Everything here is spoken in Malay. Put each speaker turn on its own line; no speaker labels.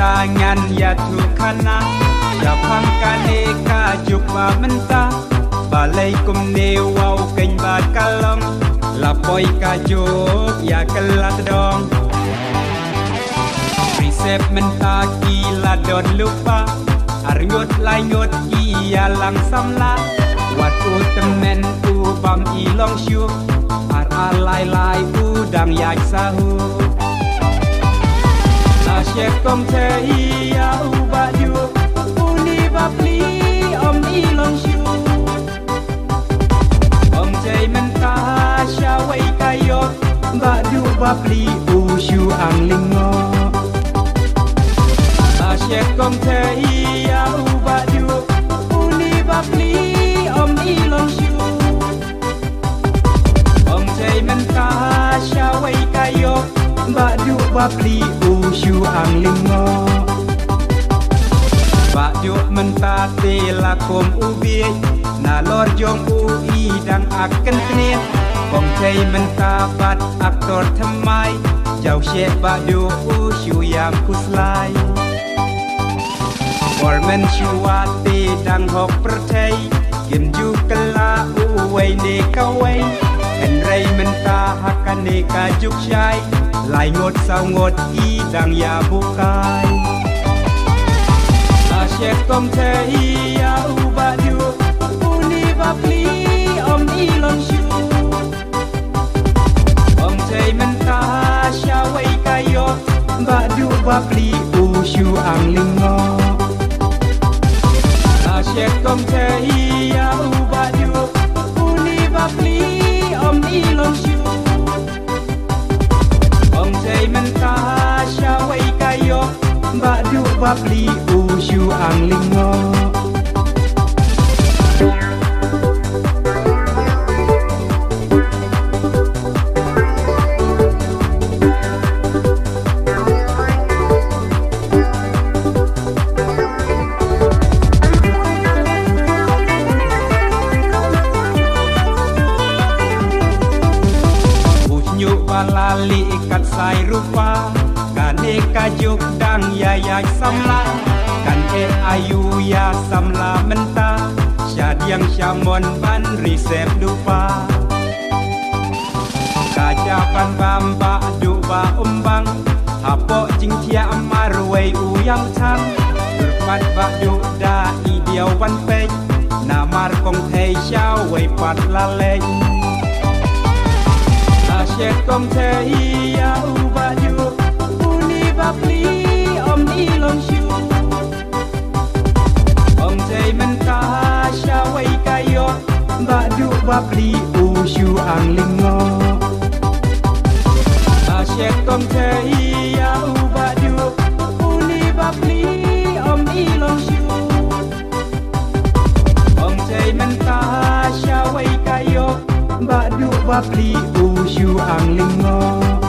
tangan ya tukana ya pangkane jumpa mentah balai kumne wau keny bakalong lapoi kajuk ya kelat dong resep mentah kila don lupa arnyut lanyut ia lang samla wat utemen ubam ilong syu ar alai lai udang yak sahu Syekh kom te ia ubat yu uni bapli om ilong syu om te mentah syawai kayo badu bapli usyu ang lingo Syekh kom te ia ubat yu uni bapli om ilong syu om te mentah syawai kayo badu bapli usyu ang lingo badu mentah telakom ubi nalor jong ui dang akan tenit bong cai mentah bat aktor temai jauh syekh badu usyu yang kuslai Warmen syuati dang hok percay Kim ju kela uway ne kaway Enray mentah hakan ne kajuk syay Lai ngot sao ngot i dang ya bukay Syekh kom te ya ubat yu uni bapli om ilong syu Om te mentah syaway kayo badu bapli usyu ang lingo Syekh kom te ia ubat yu uni bapli om ilong syu Om te mentah syawai kayo badu bapli usyu ang lingo Lali ikat sai rupa kane kajuk dang ya samla kan ayu ya samla mentah syadiang syamon ban resep dupa kajapan bamba duba umbang hapo jing tia marwei uyang chang berpat badu da idiau wan pei namar kong thei xiao wei pat la leng Syekh kom te ia ubat yu uni bapli om ilong syu Om te mentah syawai kayo badu bapli usyu ang lingo Syekh kom te ia ubat yu uni bapli om ilong syu Om te mentah syawai kayo badu bapli usyu ang lingo